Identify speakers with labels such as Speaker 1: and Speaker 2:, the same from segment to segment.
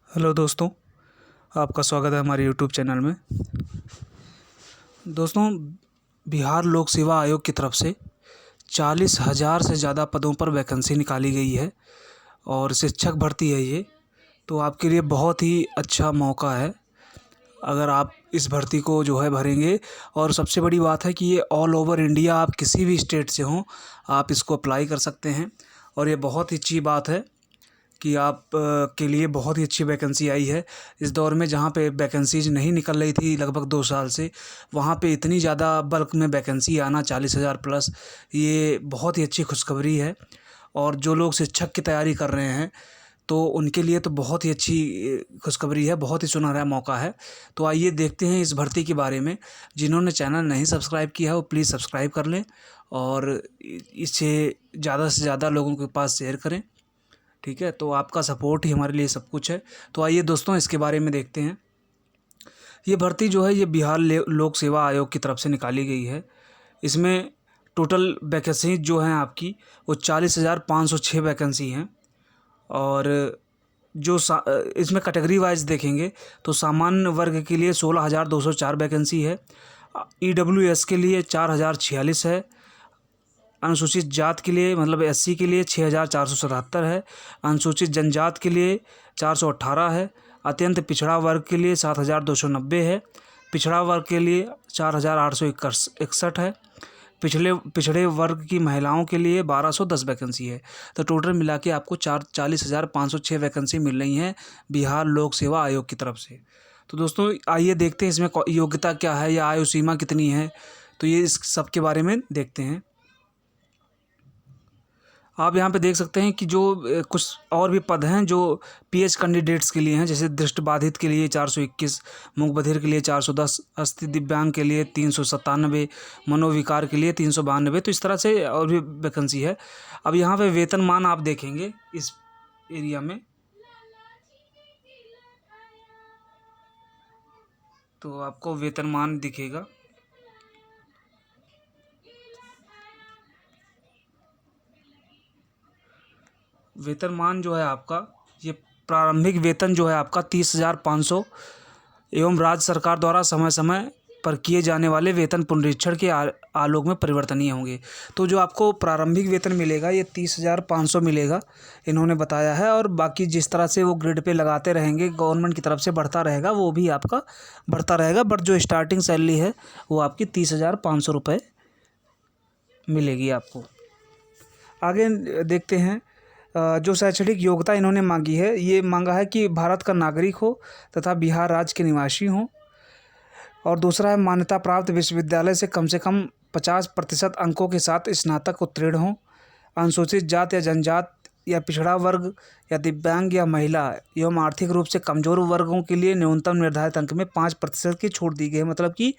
Speaker 1: Hello दोस्तों, आपका स्वागत है हमारे यूट्यूब चैनल में। दोस्तों, बिहार लोक सेवा आयोग की तरफ से 40,000 से ज़्यादा पदों पर वैकेंसी निकाली गई है और शिक्षक भर्ती है ये। तो आपके लिए बहुत ही अच्छा मौका है अगर आप इस भर्ती को जो है भरेंगे। और सबसे बड़ी बात है कि ये ऑल ओवर इंडिया, आप किसी भी स्टेट से हों आप इसको अप्लाई कर सकते हैं। और ये बहुत ही अच्छी बात है कि आप के लिए बहुत ही अच्छी वैकेंसी आई है इस दौर में, जहाँ पे वैकेंसीज नहीं निकल रही थी लगभग 2 साल से। वहाँ पे इतनी ज़्यादा बल्क में वैकेंसी आना 40,000 प्लस, ये बहुत ही अच्छी खुशखबरी है। और जो लोग शिक्षक की तैयारी कर रहे हैं तो उनके लिए तो बहुत ही अच्छी खुशखबरी है, बहुत ही सुनहरा मौका है। तो आइए देखते हैं इस भर्ती के बारे में। जिन्होंने चैनल नहीं सब्सक्राइब किया है वो प्लीज़ सब्सक्राइब कर लें और इसे ज़्यादा से ज़्यादा लोगों के पास शेयर करें। ठीक है, तो आपका सपोर्ट ही हमारे लिए सब कुछ है। तो आइए दोस्तों इसके बारे में देखते हैं। ये भर्ती जो है ये बिहार लोक सेवा आयोग की तरफ से निकाली गई है। इसमें टोटल वैकेंसी जो हैं आपकी वो 40,506 वैकेंसी हैं। और जो इसमें कैटेगरी वाइज देखेंगे तो सामान्य वर्ग के लिए 16,204 वैकेंसी है। EWS के लिए 4,046 है। अनुसूचित जात के लिए मतलब SC के लिए 6,477 है। अनुसूचित जनजात के लिए 418 है। अत्यंत पिछड़ा वर्ग के लिए 7,290 है। पिछड़ा वर्ग के लिए 4,861 है। पिछड़े वर्ग की महिलाओं के लिए 1,210 वैकेंसी है। तो टोटल मिला के आपको 40,506 वैकेंसी मिल रही हैं बिहार लोक सेवा आयोग की तरफ से। तो दोस्तों आइए देखते हैं इसमें योग्यता क्या है या आयु सीमा कितनी है। तो ये इस सब के बारे में देखते हैं। आप यहाँ पे देख सकते हैं कि जो कुछ और भी पद हैं जो PH कैंडिडेट्स के लिए हैं, जैसे दृष्टिबाधित के लिए 421, मूक बधिर के लिए 410, अस्थि दिव्यांग के लिए 397, मनोविकार के लिए 392। तो इस तरह से और भी वैकेंसी है। अब यहाँ पे वेतनमान आप देखेंगे इस एरिया में, तो आपको वेतनमान दिखेगा। वेतनमान जो है आपका, ये प्रारंभिक वेतन जो है आपका 30,500 एवं राज्य सरकार द्वारा समय समय पर किए जाने वाले वेतन पुनरीक्षण के आलोक में परिवर्तनीय होंगे। तो जो आपको प्रारंभिक वेतन मिलेगा ये 30,500 मिलेगा, इन्होंने बताया है। और बाकी जिस तरह से वो ग्रिड पे लगाते रहेंगे, गवर्नमेंट की तरफ से बढ़ता रहेगा, वो भी आपका बढ़ता रहेगा। बट जो स्टार्टिंग सैलरी है वो आपकी 30,500 रुपये मिलेगी आपको। आगे देखते हैं। जो शैक्षणिक योग्यता इन्होंने मांगी है, ये मांगा है कि भारत का नागरिक हो तथा बिहार राज्य के निवासी हों। और दूसरा है मान्यता प्राप्त विश्वविद्यालय से कम 50% अंकों के साथ स्नातक उत्तीर्ण हों। अनुसूचित जात या जनजात या पिछड़ा वर्ग या दिव्यांग या महिला एवं आर्थिक रूप से कमज़ोर वर्गों के लिए न्यूनतम निर्धारित अंक में 5% की छूट दी गई है। मतलब कि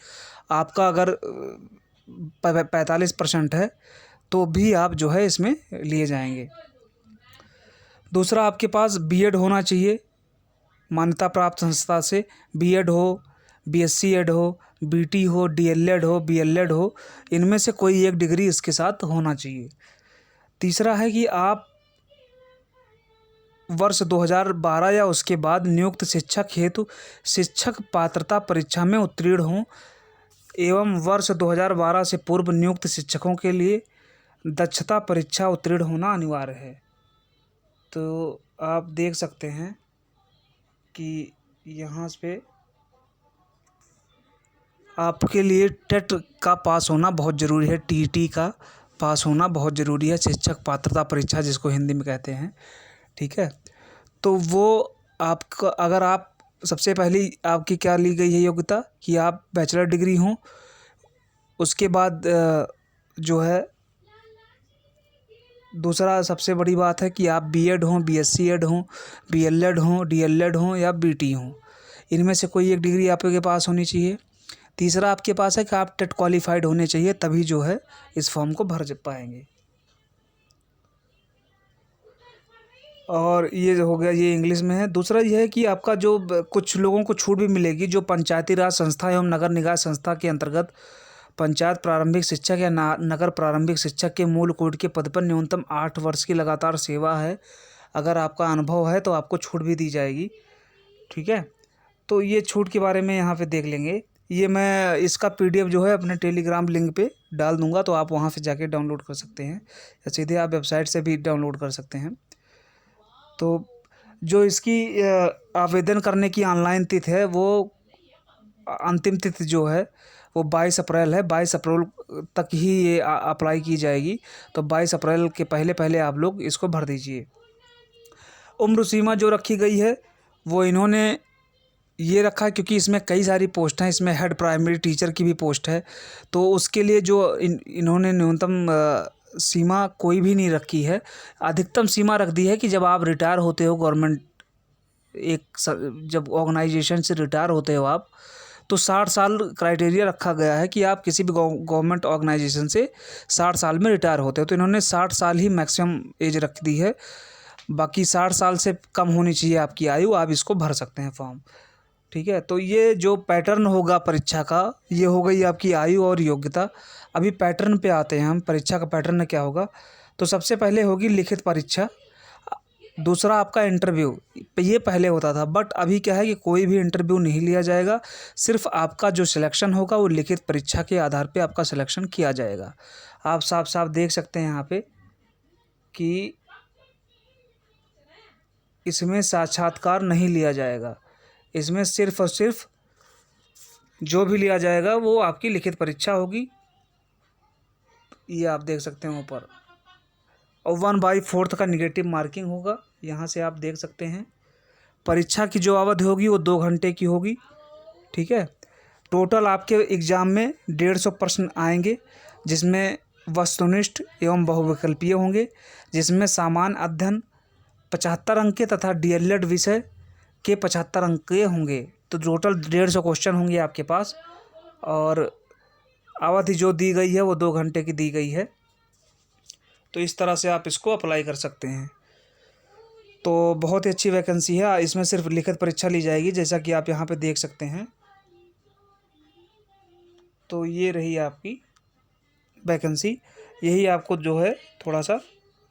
Speaker 1: आपका अगर 45% है तो भी आप जो है इसमें लिए जाएंगे। दूसरा, आपके पास B.Ed होना चाहिए, मान्यता प्राप्त संस्था से B.Ed हो, BSc Ed हो, BT हो, DLED हो, BLED हो, इनमें से कोई एक डिग्री इसके साथ होना चाहिए। तीसरा है कि आप वर्ष 2012 या उसके बाद नियुक्त शिक्षक हेतु शिक्षक पात्रता परीक्षा में उत्तीर्ण हों एवं वर्ष 2012 से पूर्व नियुक्त शिक्षकों के लिए दक्षता परीक्षा उत्तीर्ण होना अनिवार्य है। तो आप देख सकते हैं कि यहाँ पे आपके लिए टेट का पास होना बहुत ज़रूरी है, TET का पास होना बहुत ज़रूरी है, शिक्षक पात्रता परीक्षा जिसको हिंदी में कहते हैं। ठीक है, तो वो आपका, अगर आप सबसे पहली आपकी क्या ली गई है योग्यता कि आप बैचलर डिग्री हों। उसके बाद जो है दूसरा सबसे बड़ी बात है कि आप B.Ed हों, BSc Ed हों, BLED हों, DLED हों या BT हों, इनमें से कोई एक डिग्री आपके पास होनी चाहिए। तीसरा आपके पास है कि आप टेट क्वालिफाइड होने चाहिए, तभी जो है इस फॉर्म को भर पाएंगे। और ये जो हो गया ये इंग्लिश में है। दूसरा ये है कि आपका जो कुछ लोगों को छूट भी मिलेगी जो पंचायती राज संस्था एवं नगर निकाय संस्था के अंतर्गत पंचायत प्रारंभिक शिक्षक या नगर प्रारंभिक शिक्षक के मूल कोड के पद पर न्यूनतम 8 वर्ष की लगातार सेवा है। अगर आपका अनुभव है तो आपको छूट भी दी जाएगी। ठीक है। तो ये छूट के बारे में यहाँ पे देख लेंगे। ये मैं इसका PDF जो है अपने टेलीग्राम लिंक पे डाल दूँगा, तो आप वहाँ से जाके डाउनलोड कर सकते हैं, या सीधे आप वेबसाइट से भी डाउनलोड कर सकते हैं। तो जो इसकी आवेदन करने की ऑनलाइन तिथि है, वो अंतिम तिथि जो है वो 22 अप्रैल है। 22 अप्रैल तक ही ये अप्लाई की जाएगी। तो 22 अप्रैल के पहले पहले आप लोग इसको भर दीजिए। उम्र सीमा जो रखी गई है वो इन्होंने ये रखा है क्योंकि इसमें कई सारी पोस्ट हैं। इसमें हेड प्राइमरी टीचर की भी पोस्ट है, तो उसके लिए जो इन्होंने न्यूनतम सीमा कोई भी नहीं रखी है। अधिकतम सीमा रख दी है कि जब आप रिटायर होते हो गवर्नमेंट जब ऑर्गेनाइजेशन से रिटायर होते हो आप, तो 60 साल क्राइटेरिया रखा गया है कि आप किसी भी गवर्नमेंट ऑर्गेनाइजेशन से 60 साल में रिटायर होते हो। तो इन्होंने 60 साल ही मैक्सिमम एज रख दी है। बाकी 60 साल से कम होनी चाहिए आपकी आयु, आप इसको भर सकते हैं फॉर्म। ठीक है। तो ये जो पैटर्न होगा परीक्षा का, ये हो गई आपकी आयु और योग्यता। अभी पैटर्न पे आते हैं हम, परीक्षा का पैटर्न क्या होगा। तो सबसे पहले होगी लिखित परीक्षा, दूसरा आपका इंटरव्यू। ये पहले होता था, बट अभी क्या है कि कोई भी इंटरव्यू नहीं लिया जाएगा। सिर्फ आपका जो सिलेक्शन होगा वो लिखित परीक्षा के आधार पे आपका सिलेक्शन किया जाएगा। आप साफ साफ देख सकते हैं यहाँ पे कि इसमें साक्षात्कार नहीं लिया जाएगा। इसमें सिर्फ और सिर्फ जो भी लिया जाएगा वो आपकी लिखित परीक्षा होगी। ये आप देख सकते हैं ऊपर, और 1/4 का निगेटिव मार्किंग होगा। यहाँ से आप देख सकते हैं। परीक्षा की जो अवधि होगी वो 2 घंटे की होगी। ठीक है। टोटल आपके एग्ज़ाम में 150 प्रश्न आएंगे, जिसमें वस्तुनिष्ठ एवं बहुविकल्पीय होंगे, जिसमें सामान्य अध्ययन 75 अंक के तथा DLED विषय के 75 अंक के होंगे। तो टोटल 150 क्वेश्चन होंगे आपके पास, और अवधि जो दी गई है वो 2 घंटे की दी गई है। तो इस तरह से आप इसको अप्लाई कर सकते हैं। तो बहुत ही अच्छी वैकेंसी है। इसमें सिर्फ लिखित परीक्षा ली जाएगी, जैसा कि आप यहाँ पे देख सकते हैं। तो ये रही आपकी वैकेंसी। यही आपको जो है थोड़ा सा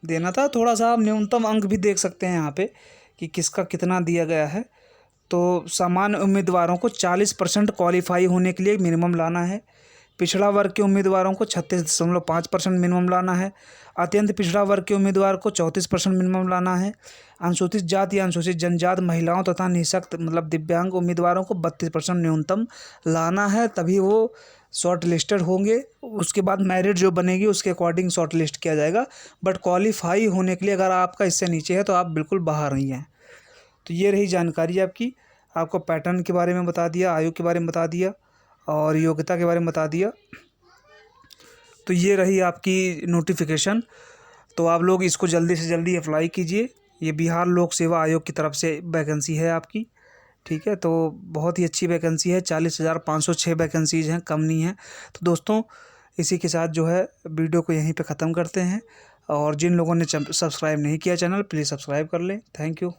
Speaker 1: देना था। थोड़ा सा आप न्यूनतम अंक भी देख सकते हैं यहाँ पे कि किसका कितना दिया गया है। तो सामान्य उम्मीदवारों को 40% क्वालिफाई होने के लिए मिनिमम लाना है। पिछड़ा वर्ग के उम्मीदवारों को 36.5% मिनिमम लाना है। अत्यंत पिछड़ा वर्ग के उम्मीदवार को 34% मिनिमम लाना है। अनुसूचित जाति या अनुसूचित जनजाति महिलाओं तथा निःशक्त मतलब दिव्यांग उम्मीदवारों को 32% न्यूनतम लाना है, तभी वो शॉर्ट लिस्टेड होंगे। उसके बाद मेरिट जो बनेगी उसके अकॉर्डिंग शॉर्ट लिस्ट किया जाएगा। बट क्वालिफाई होने के लिए अगर आपका इससे नीचे है तो आप बिल्कुल बाहर नहीं हैं। तो ये रही जानकारी आपकी। आपको पैटर्न के बारे में बता दिया, आयु के बारे में बता दिया, और योग्यता के बारे में बता दिया। तो ये रही आपकी नोटिफिकेशन। तो आप लोग इसको जल्दी से जल्दी अप्लाई कीजिए। ये बिहार लोक सेवा आयोग की तरफ से वैकेंसी है आपकी। ठीक है। तो बहुत ही अच्छी वैकेंसी है। 40,506 वैकेंसीज़ हैं, कम नहीं है। तो दोस्तों, इसी के साथ जो है वीडियो को यहीं पे ख़त्म करते हैं। और जिन लोगों ने सब्सक्राइब नहीं किया चैनल, प्लीज़ सब्सक्राइब कर लें। Thank you.